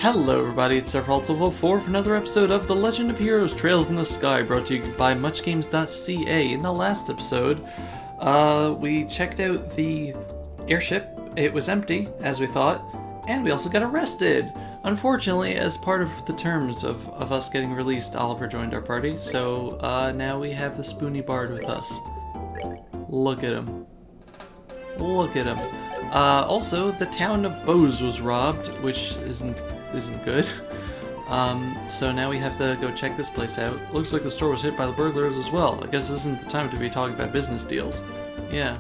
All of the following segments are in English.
Hello everybody, it's Sephiroth1204 for another episode of The Legend of Heroes Trails in the Sky, brought to you by muchgames.ca. In the last episode, we checked out the airship. It was empty, as we thought, and we also got arrested. Unfortunately, as part of the terms of us getting released, Oliver joined our party, so now we have the Spoony Bard with us. Look at him. Look at him. Also, the town of Bose was robbed, which isn't good. So now we have to go check this place out. Looks like the store was hit by the burglars as well. I guess this isn't the time to be talking about business deals. Yeah.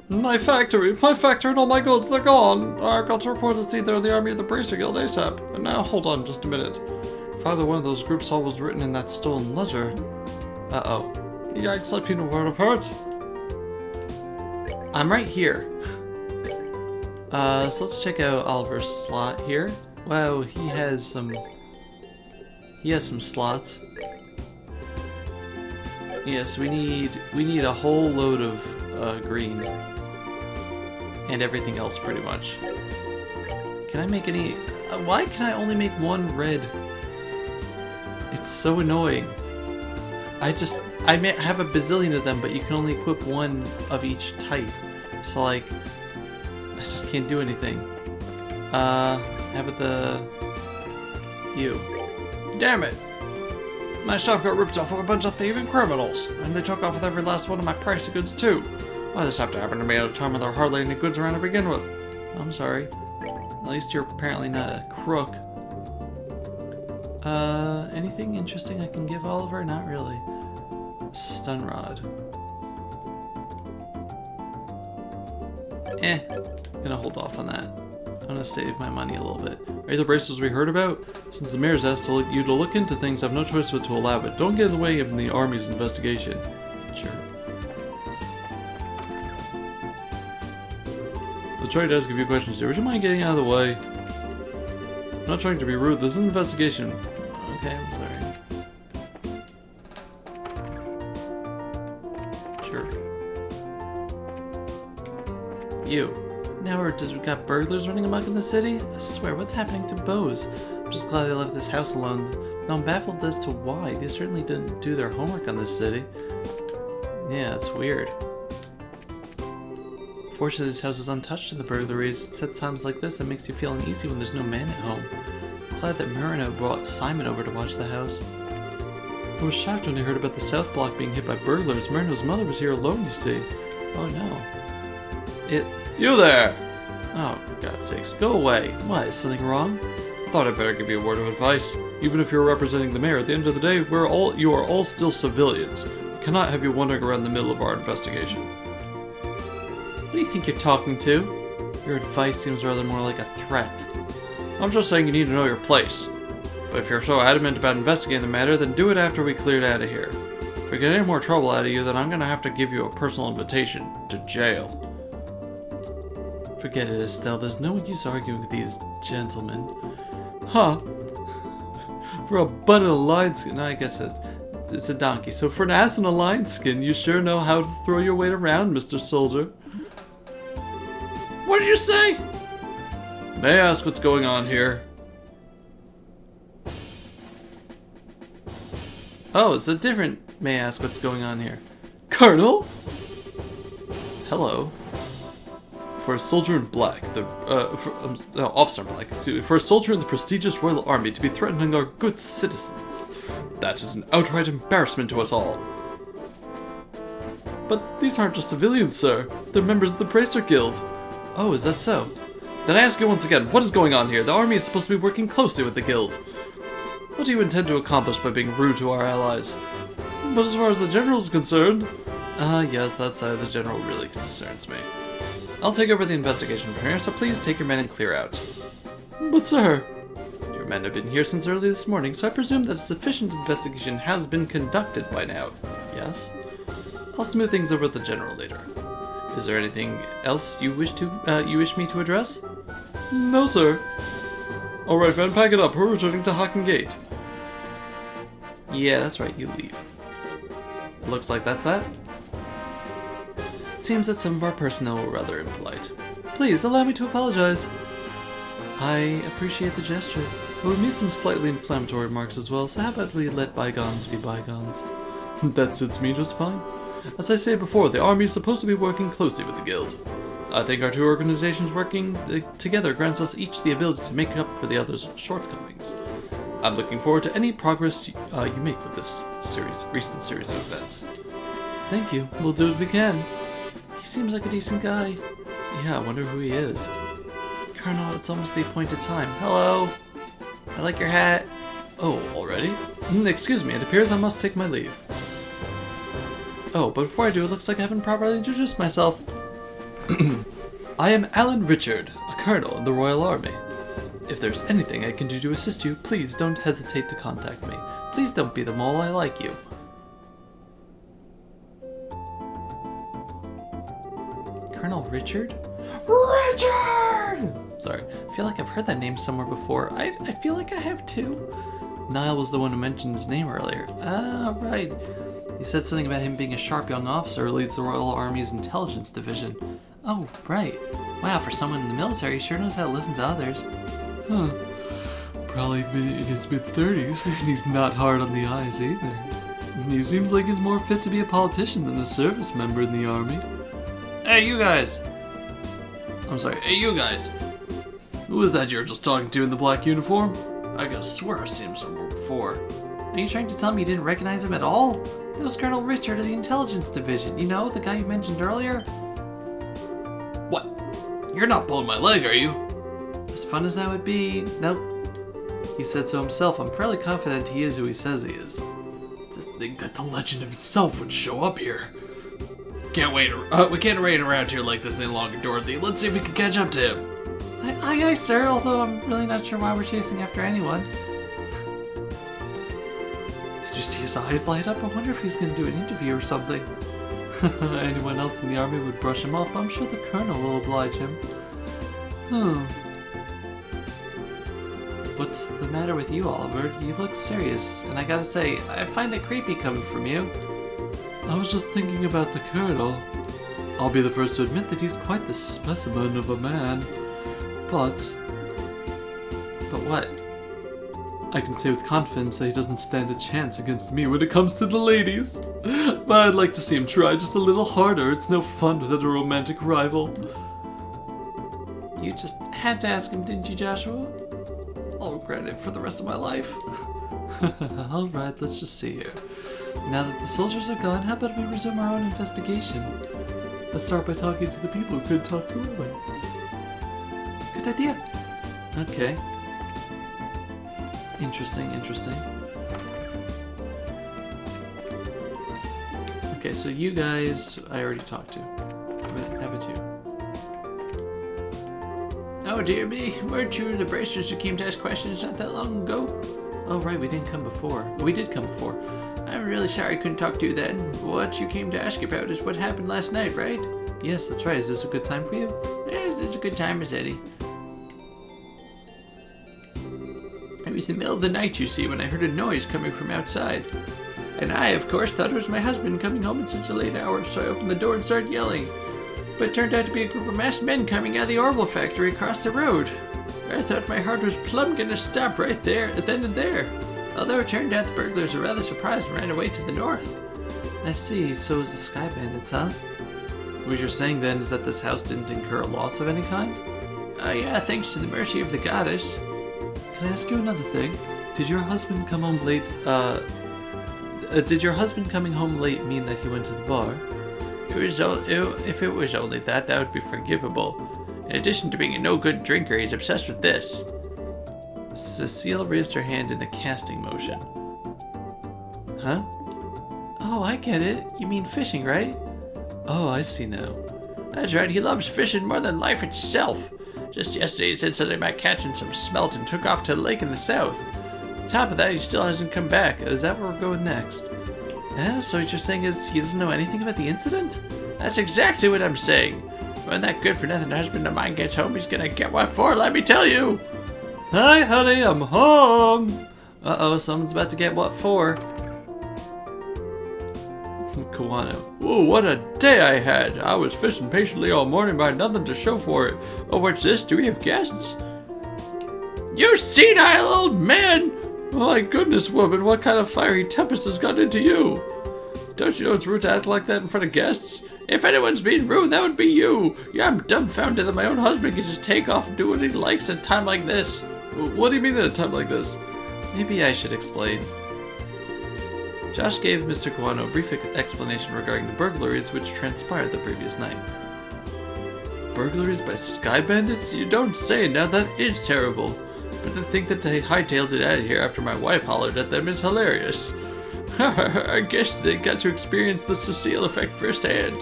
My factory and all my goods, they're gone. I've got to report it's either the army or the Bracer Guild ASAP. And now, hold on just a minute. If either one of those groups all was written in that stolen ledger. Uh-oh. Yikes, I've been a word of hurt. I'm right here. So let's check out Oliver's slot here. Wow, he has some slots. Yes, we need a whole load of green and everything else pretty much. Can I make any? Why can I only make one red? It's so annoying. I may have a bazillion of them, but you can only equip one of each type. So like, I just can't do anything. How about you? Damn it! My shop got ripped off by a bunch of thieving criminals, and they took off with every last one of my pricey goods too. Why does this have to happen to me at a time when there are hardly any goods around to begin with? I'm sorry. At least you're apparently not a crook. Anything interesting I can give Oliver? Not really. Stun rod. Gonna hold off on that. I'm gonna save my money a little bit. Are you the bracers we heard about? Since the mayor's asked you to look into things, I have no choice but to allow it. Don't get in the way of the army's investigation. Sure. I'll try to ask a few questions here. Would you mind getting out of the way? I'm not trying to be rude. This is an investigation. Okay, I'm sorry. You. Now we've got burglars running amok in the city? I swear, what's happening to Bose? I'm just glad they left this house alone. Though I'm baffled as to why. They certainly didn't do their homework on this city. Yeah, it's weird. Fortunately, this house was untouched in the burglaries. It's at times like this that makes you feel uneasy when there's no man at home. I'm glad that Murano brought Simon over to watch the house. I was shocked when I heard about the South Block being hit by burglars. Murano's mother was here alone, you see. Oh no. You there! Oh, for God's sakes, go away. What, is something wrong? I thought I'd better give you a word of advice. Even if you're representing the mayor, at the end of the day, you are all still civilians. We cannot have you wandering around the middle of our investigation. What do you think you're talking to? Your advice seems rather more like a threat. I'm just saying you need to know your place. But if you're so adamant about investigating the matter, then do it after we cleared out of here. If we get any more trouble out of you, then I'm gonna have to give you a personal invitation to jail. Forget it, Estelle. There's no use arguing with these gentlemen. Huh. For a butt in a lion skin, I guess it's a donkey. So for an ass in a lion skin, you sure know how to throw your weight around, Mr. Soldier. What did you say? May I ask what's going on here? Oh, it's a different may I ask what's going on here. Colonel? Hello. For a soldier in black, officer in black, excuse me, for a soldier in the prestigious Royal Army to be threatening our good citizens. That is an outright embarrassment to us all. But these aren't just civilians, sir. They're members of the Bracer Guild. Oh, is that so? Then I ask you once again, what is going on here? The army is supposed to be working closely with the guild. What do you intend to accomplish by being rude to our allies? But as far as the general is concerned... yes, that side of the general really concerns me. I'll take over the investigation from here, so please take your men and clear out. But sir... Your men have been here since early this morning, so I presume that a sufficient investigation has been conducted by now. Yes? I'll smooth things over with the general later. Is there anything else you wish me to address? No, sir. Alright, then pack it up. We're returning to Hocken Gate. Yeah, that's right, you leave. Looks like that's that. It seems that some of our personnel were rather impolite. please, allow me to apologize. I appreciate the gesture, but we made some slightly inflammatory remarks as well, so how about we let bygones be bygones? That suits me just fine. As I said before, the army is supposed to be working closely with the guild. I think our two organizations working together grants us each the ability to make up for the other's shortcomings. I'm looking forward to any progress you make with this recent series of events. Thank you. We'll do as we can. He seems like a decent guy. Yeah, I wonder who he is. Colonel, it's almost the appointed time. Hello. I like your hat. Oh, already? Excuse me, it appears I must take my leave. Oh, but before I do, it looks like I haven't properly introduced myself. I am Alan Richard, a colonel in the Royal Army. If there's anything I can do to assist you, please don't hesitate to contact me. Please don't be the mole, I like you. Colonel Richard? Richard! Sorry, I feel like I've heard that name somewhere before. I feel like I have too. Niall was the one who mentioned his name earlier. Ah, right. He said something about him being a sharp young officer who leads the Royal Army's intelligence division. Oh, right. Wow, for someone in the military, he sure knows how to listen to others. Huh. Probably in his mid-30s, and he's not hard on the eyes either. He seems like he's more fit to be a politician than a service member in the army. Hey, you guys! I'm sorry, hey, you guys! Who was that you were just talking to in the black uniform? I gotta swear I've seen him somewhere before. Are you trying to tell me you didn't recognize him at all? That was Colonel Richard of the Intelligence Division. You know, the guy you mentioned earlier? What? You're not pulling my leg, are you? As fun as that would be, nope. He said so himself. I'm fairly confident he is who he says he is. To think that the legend of itself would show up here. Can't wait. We can't wait around here like this any longer, Dorothy. Let's see if we can catch up to him. Aye, sir, although I'm really not sure why we're chasing after anyone. Did you see his eyes light up? I wonder if he's going to do an interview or something. Anyone else in the army would brush him off, but I'm sure the colonel will oblige him. What's the matter with you, Oliver? You look serious, and I gotta say, I find it creepy coming from you. I was just thinking about the colonel. I'll be the first to admit that he's quite the specimen of a man. But what? I can say with confidence that he doesn't stand a chance against me when it comes to the ladies. But I'd like to see him try just a little harder. It's no fun without a romantic rival. You just had to ask him, didn't you, Joshua? I'll regret it for the rest of my life. Alright, let's just see here. Now that the soldiers are gone, how about we resume our own investigation? Let's start by talking to the people who couldn't talk to earlier. Good idea. Okay. Interesting. Okay, so you guys, I already talked to. How about you? Oh dear me, weren't you the bracers who came to ask questions not that long ago? Oh right, we didn't come before. We did come before. I'm really sorry I couldn't talk to you then. What you came to ask about is what happened last night, right? Yes, that's right. Is this a good time for you? Yeah, it's a good time, Miss Eddie. It was the middle of the night, you see, when I heard a noise coming from outside. And I, of course, thought it was my husband coming home at such a late hour, so I opened the door and started yelling. But it turned out to be a group of masked men coming out of the Orbital factory across the road. I thought my heart was plumb gonna stop right there, then and there. Although it turned out the burglars were rather surprised and ran away to the north. I see, so it was the Sky Bandits, huh? What you're saying then is that this house didn't incur a loss of any kind? Oh yeah, thanks to the mercy of the goddess. Can I ask you another thing? Did your husband come home late, did your husband coming home late mean that he went to the bar? If it was only that, that would be forgivable. In addition to being a no-good drinker, he's obsessed with this. Cecile raised her hand in a casting motion. Huh? Oh, I get it. You mean fishing, right? Oh, I see now. That's right, he loves fishing more than life itself. Just yesterday he said something about catching some smelt and took off to a lake in the south. On top of that, he still hasn't come back. Is that where we're going next? Yeah, so what you're saying is he doesn't know anything about the incident? That's exactly what I'm saying. When that good-for-nothing husband of mine gets home, he's gonna get what for, let me tell you! Hi, honey, I'm home! Uh-oh, someone's about to get what for. Of Kawano. Whoa, what a day I had! I was fishing patiently all morning, but I had nothing to show for it. Oh, what's this? Do we have guests? You senile old man! Oh my goodness, woman, what kind of fiery tempest has got into you? Don't you know it's rude to act like that in front of guests? If anyone's being rude, that would be you! Yeah, I'm dumbfounded that my own husband can just take off and do what he likes at a time like this. What do you mean at a time like this? Maybe I should explain. Josh gave Mr. Kawano a brief explanation regarding the burglaries which transpired the previous night. Burglaries by sky bandits? You don't say, now that is terrible. But to think that they hightailed it out of here after my wife hollered at them is hilarious. I guess they got to experience the Cecile effect firsthand.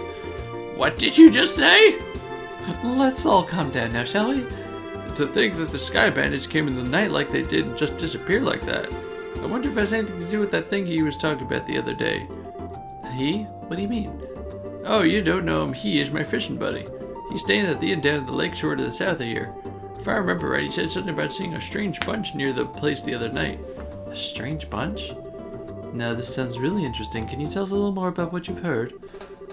What did you just say? Let's all calm down now, shall we? To think that the sky bandits came in the night like they did and just disappear like that. I wonder if it has anything to do with that thing he was talking about the other day. He? What do you mean? Oh, you don't know him. He is my fishing buddy. He's staying at the inn down at the lakeshore to the south of here. If I remember right, he said something about seeing a strange bunch near the place the other night. A strange bunch? Now this sounds really interesting. Can you tell us a little more about what you've heard?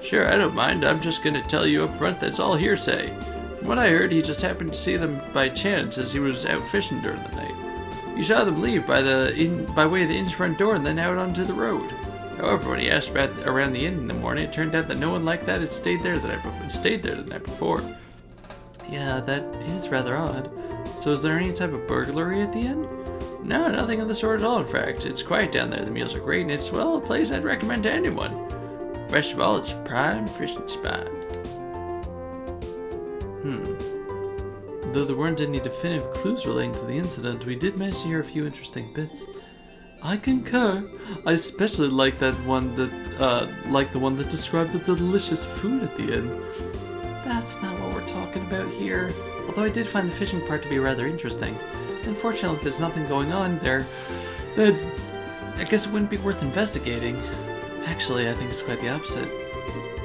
Sure, I don't mind. I'm just gonna tell you up front that's all hearsay. From what I heard, he just happened to see them by chance as he was out fishing during the night. He saw them leave by way of the inn's front door and then out onto the road. However, when he asked around the inn in the morning, it turned out that no one like that had stayed there the night before. Yeah, that is rather odd. So is there any type of burglary at the inn? No, nothing of the sort at all, in fact. It's quiet down there, the meals are great, and it's, well, a place I'd recommend to anyone. Best of all, it's a prime fishing spot. Though there weren't any definitive clues relating to the incident, we did manage to hear a few interesting bits. I concur. I especially like that one the one that described the delicious food at the inn. That's not what we're talking about here. Although I did find the fishing part to be rather interesting. Unfortunately, if there's nothing going on there, then I guess it wouldn't be worth investigating. Actually, I think it's quite the opposite.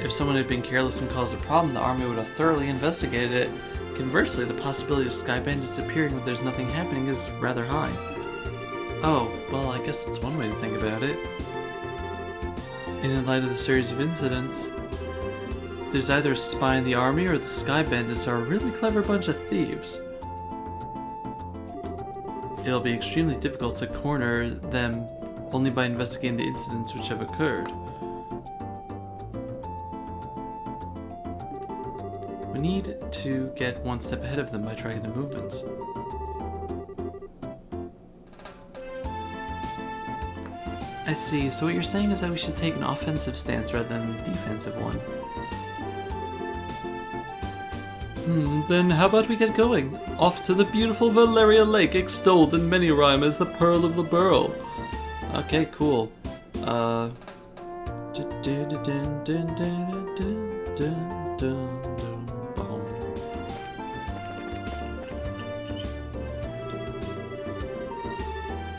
If someone had been careless and caused a problem, the army would have thoroughly investigated it. Conversely, the possibility of sky bandits appearing when there's nothing happening is rather high. Oh, well, I guess that's one way to think about it. And in light of the series of incidents, there's either a spy in the army or the sky bandits are a really clever bunch of thieves. It'll be extremely difficult to corner them only by investigating the incidents which have occurred. We need to get one step ahead of them by tracking their movements. I see, so what you're saying is that we should take an offensive stance rather than a defensive one. Then how about we get going? Off to the beautiful Valeria Lake, extolled in many rhyme as the Pearl of the Burl. Okay, cool.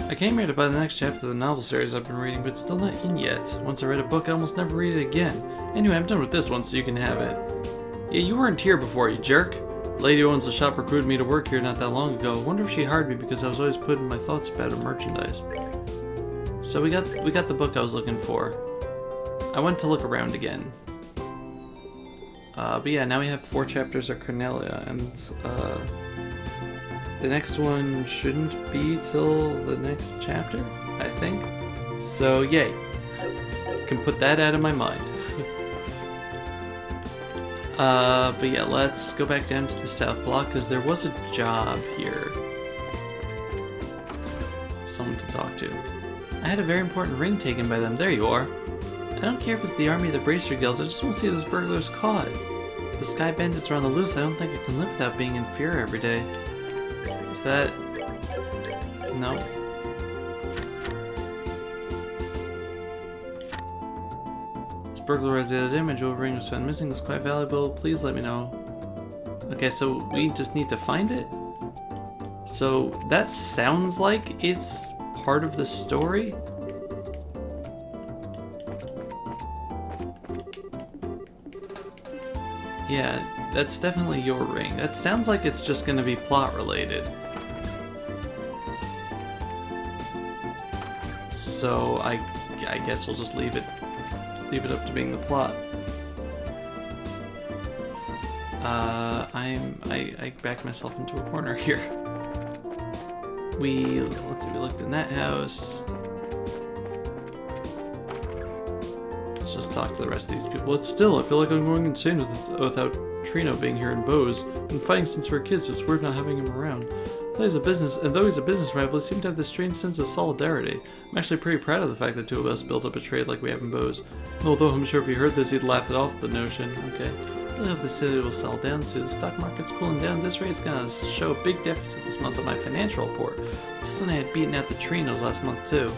I came here to buy the next chapter of the novel series I've been reading, but it's still not in yet. Once I read a book, I almost never read it again. Anyway, I'm done with this one, so you can have it. Yeah, you weren't here before, you jerk. The lady who owns the shop recruited me to work here not that long ago. I wonder if she hired me because I was always putting my thoughts about her merchandise. So we got the book I was looking for. I went to look around again. But yeah, now we have 4 chapters of Cornelia, and the next one shouldn't be till the next chapter, I think. So yay, can put that out of my mind. But yeah, let's go back down to the South Block, because there was a job here. Someone to talk to. I had a very important ring taken by them. There you are. I don't care if it's the army or the Bracer Guild, I just want to see those burglars caught. If the Sky Bandits are on the loose, I don't think I can live without being in fear every day. Is that... No. Burglarized the other day, my jewelry ring was found missing. It's quite valuable. Please let me know. Okay, so we just need to find it? So that sounds like it's part of the story? Yeah, that's definitely your ring. That sounds like it's just gonna be plot related. So I guess we'll just leave it leave it up to being the plot. I backed myself into a corner here. Let's see, we looked in that house. Let's just talk to the rest of these people. But still, I feel like I'm going insane without Trino being here in Bose. Been fighting since we were kids, so it's weird not having him around. Though he's a business rival, he seemed to have this strange sense of solidarity. I'm actually pretty proud of the fact that two of us built up a trade like we have in Bose. Although I'm sure if he heard this, he'd laugh it off the notion. Okay. I hope the city will settle down soon. The stock market's cooling down. This rate's gonna show a big deficit this month on my financial report. Just when I had beaten out the Trinos last month too.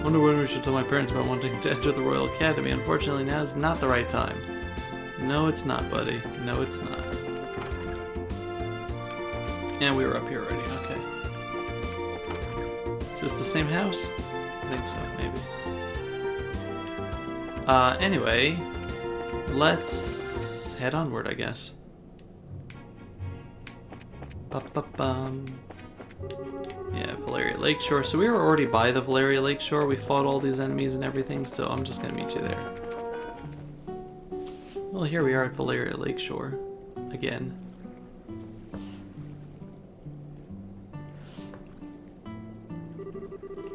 Wonder when we should tell my parents about wanting to enter the Royal Academy. Unfortunately, now is not the right time. No, it's not, buddy. No, it's not. And we were up here already. Okay. Is this the same house? I think so, maybe. Anyway, let's head onward, I guess. Ba-ba-bum. Yeah, Valeria Lakeshore. So we were already by the Valeria Lakeshore. We fought all these enemies and everything, so I'm just gonna meet you there. Well, here we are at Valeria Lakeshore. Again.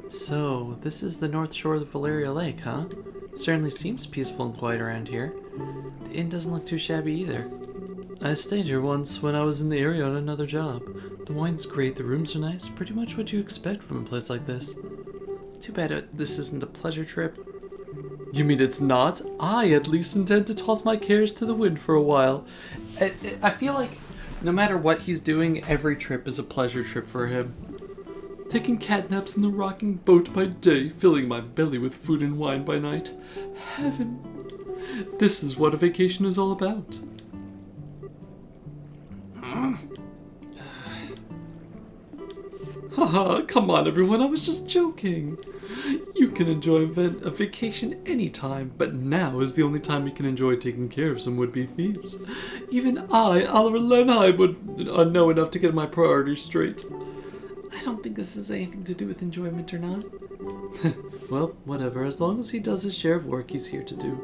So, this is the north shore of the Valeria Lake, huh? Certainly seems peaceful and quiet around here. The inn doesn't look too shabby either. I stayed here once when I was in the area on another job. The wine's great, the rooms are nice, pretty much what you expect from a place like this. Too bad this isn't a pleasure trip. You mean it's not? I at least intend to toss my cares to the wind for a while. I feel like no matter what he's doing, every trip is a pleasure trip for him. Taking catnaps in the rocking boat by day, filling my belly with food and wine by night. Heaven! This is what a vacation is all about. Haha, come on everyone, I was just joking. You can enjoy a vacation anytime, but now is the only time you can enjoy taking care of some would-be thieves. Even Oliver Lenheim, would know enough to get my priorities straight. I don't think this has anything to do with enjoyment or not. Well, whatever. As long as he does his share of work he's here to do.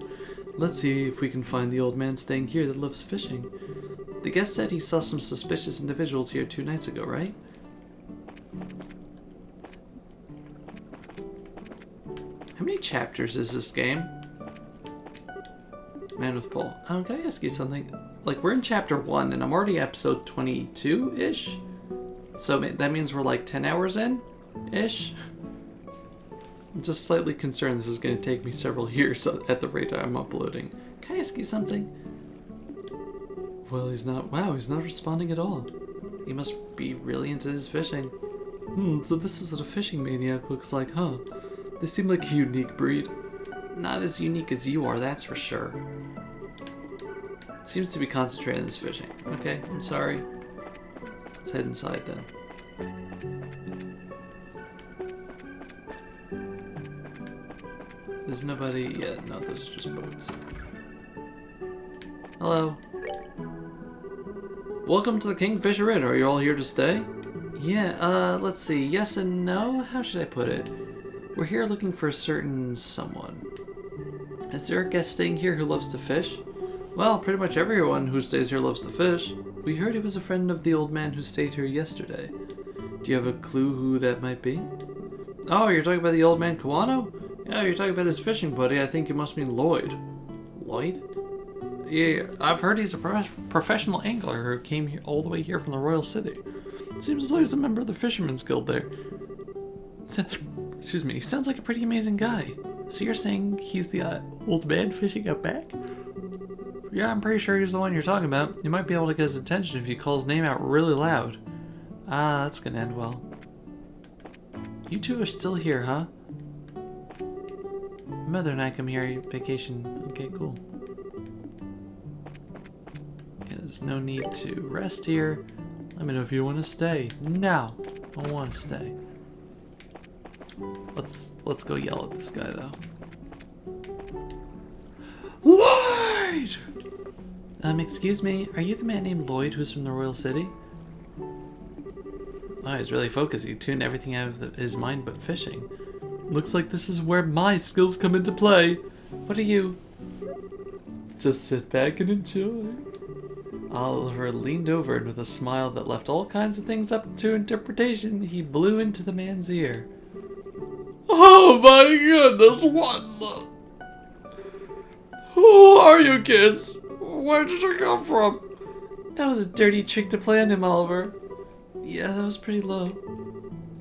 Let's see if we can find the old man staying here that loves fishing. The guest said he saw some suspicious individuals here 2 nights ago, right? How many chapters is this game? Man with pole. Can I ask you something? Like, we're in chapter 1 and I'm already episode 22-ish? So that means we're like 10 hours in-ish? I'm just slightly concerned this is going to take me several years at the rate I'm uploading. Can I ask you something? Well, he's not responding at all. He must be really into his fishing. So this is what a fishing maniac looks like, huh? They seem like a unique breed. Not as unique as you are, that's for sure. Seems to be concentrated on his fishing. Okay, I'm sorry. Let's head inside then. There's nobody yet. No, those are just boats. Hello. Welcome to the Kingfisher Inn. Are you all here to stay? Yeah, let's see. Yes and no? How should I put it? We're here looking for a certain someone. Is there a guest staying here who loves to fish? Well, pretty much everyone who stays here loves to fish. We heard he was a friend of the old man who stayed here yesterday. Do you have a clue who that might be? Oh, you're talking about the old man Kawano? Yeah, you're talking about his fishing buddy. I think you must mean Lloyd. Lloyd? Yeah, I've heard he's a professional angler who came here all the way here from the Royal City. Seems as though he's a member of the Fisherman's Guild there. Excuse me, he sounds like a pretty amazing guy. So you're saying he's the old man fishing out back? Yeah, I'm pretty sure he's the one you're talking about. You might be able to get his attention if you call his name out really loud. Ah, that's gonna end well. You two are still here, huh? Mother and I come here vacation. Okay, cool. Yeah, there's no need to rest here. Let me know if you want to stay. No, I want to stay. Let's go yell at this guy though. Lloyd! Excuse me, are you the man named Lloyd who's from the Royal City? Oh, he's really focused. He tuned everything out of his mind but fishing. Looks like this is where my skills come into play. What are you? Just sit back and enjoy. Oliver leaned over and with a smile that left all kinds of things up to interpretation, he blew into the man's ear. Oh my goodness, what the... Who are you kids? Where did you come from? That was a dirty trick to play on him, Oliver. Yeah, that was pretty low.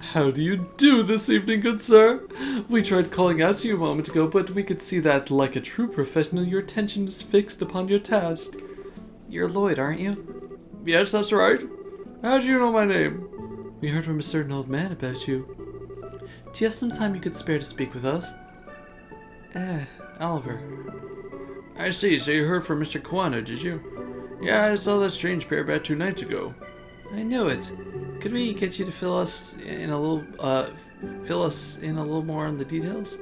How do you do this evening, good sir? We tried calling out to you a moment ago, but we could see that, like a true professional, your attention is fixed upon your task. You're Lloyd, aren't you? Yes, that's right. How do you know my name? We heard from a certain old man about you. Do you have some time you could spare to speak with us? Oliver. I see, so you heard from Mr. Kawano, did you? Yeah, I saw that strange pair about 2 nights ago. I know it. Could we get you to fill us in a little more on the details?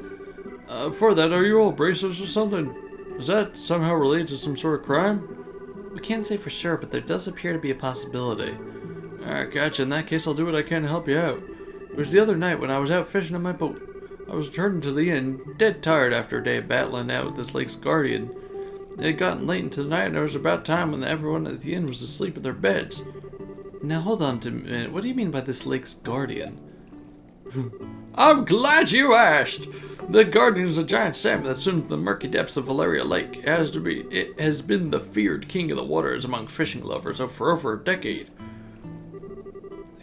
For that, are you all bracelets or something? Is that somehow related to some sort of crime? We can't say for sure, but there does appear to be a possibility. Alright, gotcha. In that case, I'll do what I can to help you out. It was the other night when I was out fishing on my boat. I was returning to the inn, dead tired after a day of battling out with this lake's guardian. It had gotten late into the night, and it was about time when everyone at the inn was asleep in their beds. Now hold on a minute, what do you mean by this lake's guardian? I'm glad you asked! The guardian is a giant salmon that swims in the murky depths of Valeria Lake. It has been the feared king of the waters among fishing lovers for over a decade.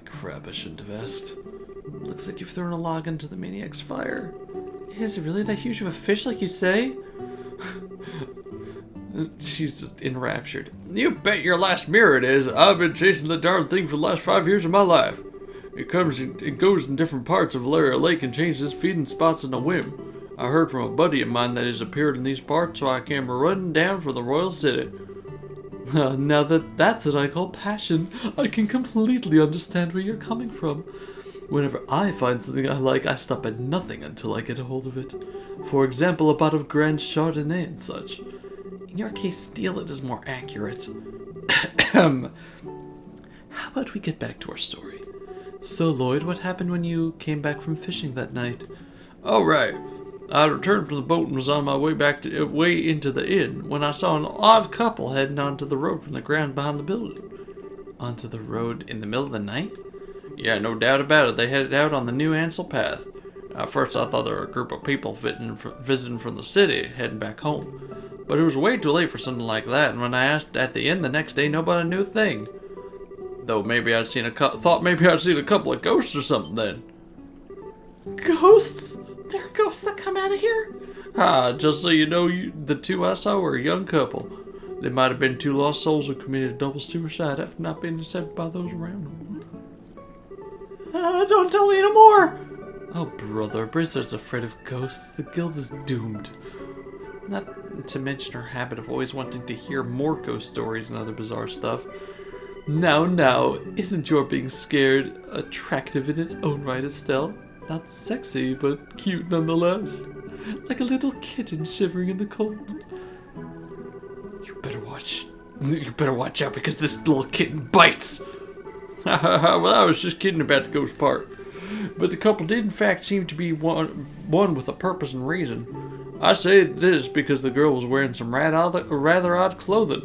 Crap, I shouldn't have asked. Looks like you've thrown a log into the maniac's fire. Is it really that huge of a fish like you say? She's just enraptured. You bet your last mirror it is. I've been chasing the darn thing for the last 5 years of my life. It goes in different parts of Valeria Lake and changes its feeding spots in a whim. I heard from a buddy of mine that has appeared in these parts, so I came running down for the royal city. Now that's what I call passion. I can completely understand where you're coming from. Whenever I find something I like, I stop at nothing until I get a hold of it. For example, a bottle of Grand Chardonnay and such. In your case, steal it is more accurate. How about we get back to our story? So, Lloyd, what happened when you came back from fishing that night? Oh, right. I returned from the boat and was on my way way into the inn when I saw an odd couple heading onto the road from the ground behind the building. Onto the road in the middle of the night? Yeah, no doubt about it. They headed out on the new Ansel path. At first, I thought they were a group of people visiting from the city, heading back home. But it was way too late for something like that, and when I asked at the inn the next day, nobody knew a thing. Though maybe I'd seen thought maybe I'd seen a couple of ghosts or something then. Ghosts? There are ghosts that come out of here? Just so you know, the 2 I saw were a young couple. They might have been 2 lost souls who committed double suicide after not being accepted by those around them. Don't tell me no more! Oh, brother, Blizzard's afraid of ghosts. The guild is doomed. Not to mention her habit of always wanting to hear more ghost stories and other bizarre stuff. Now, isn't your being scared attractive in its own right, Estelle? Not sexy, but cute nonetheless. Like a little kitten shivering in the cold. You better watch out because this little kitten bites! Well, I was just kidding about the ghost part. But the couple did in fact seem to be one with a purpose and reason. I say this because the girl was wearing some rather odd clothing.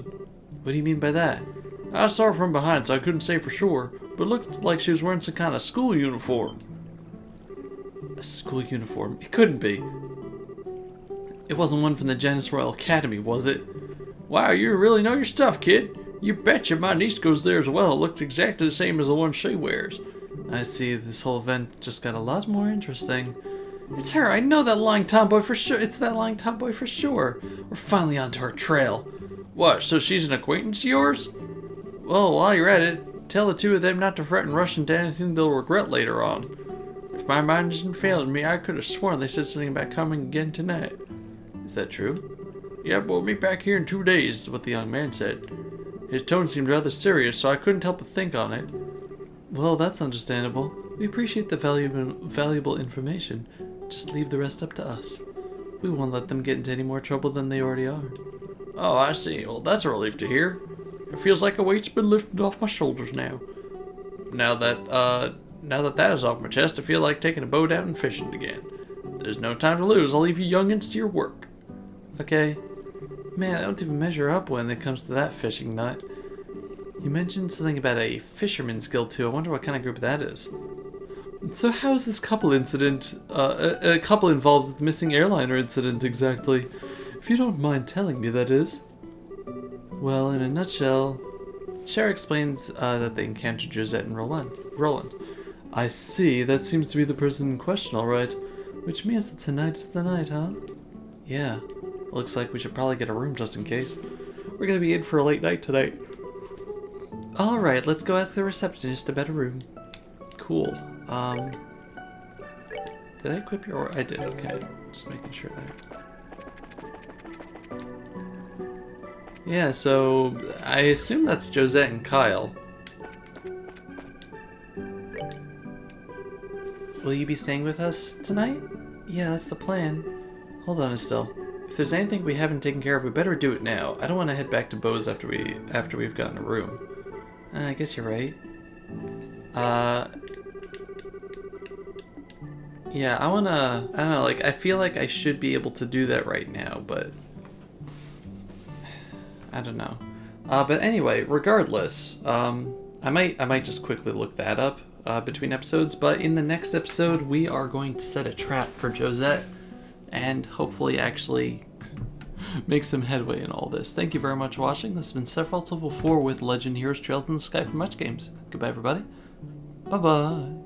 What do you mean by that? I saw her from behind, so I couldn't say for sure, but it looked like she was wearing some kind of school uniform. A school uniform? It couldn't be. It wasn't one from the Janus Royal Academy, was it? Wow, you really know your stuff, kid. You betcha my niece goes there as well. It looked exactly the same as the one she wears. I see, this whole event just got a lot more interesting. It's her, I know that lying tomboy for sure. It's that lying tomboy for sure. We're finally onto her trail. What, so she's an acquaintance of yours? Well, while you're at it, tell the 2 of them not to fret and rush into anything they'll regret later on. If my mind isn't failing me, I could have sworn they said something about coming again tonight. Is that true? Yep, we'll meet back here in 2 days, is what the young man said. His tone seemed rather serious, so I couldn't help but think on it. Well, that's understandable. We appreciate the valuable information. Just leave the rest up to us. We won't let them get into any more trouble than they already are. Oh, I see. Well, that's a relief to hear. It feels like a weight's been lifted off my shoulders now. Now that that is off my chest, I feel like taking a boat out and fishing again. There's no time to lose. I'll leave you youngins to your work. Okay. Man, I don't even measure up when it comes to that fishing nut. You mentioned something about a fisherman's guild too. I wonder what kind of group that is. So how is this couple incident, a couple involved with the missing airliner incident exactly? If you don't mind telling me, that is. Well, in a nutshell, Cher explains that they encountered Josette and Roland. I see, that seems to be the person in question, alright. Which means that tonight is the night, huh? Yeah, looks like we should probably get a room just in case. We're gonna be in for a late night tonight. Alright, let's go ask the receptionist about a room. Cool. Did I equip your... I did, okay. Just making sure there. Yeah, so I assume that's Josette and Kyle. Will you be staying with us tonight? Yeah, that's the plan. Hold on, Estelle. If there's anything we haven't taken care of, we better do it now. I don't want to head back to Beau's after we've gotten a room. I guess you're right. Yeah, I don't know, like, I feel like I should be able to do that right now, but I don't know. But anyway, regardless, I might just quickly look that up between episodes, but in the next episode, we are going to set a trap for Josette and hopefully actually make some headway in all this. Thank you very much for watching. This has been Sephiroth1204 with Legend Heroes Trails in the Sky for Much Games. Goodbye, everybody. Bye-bye.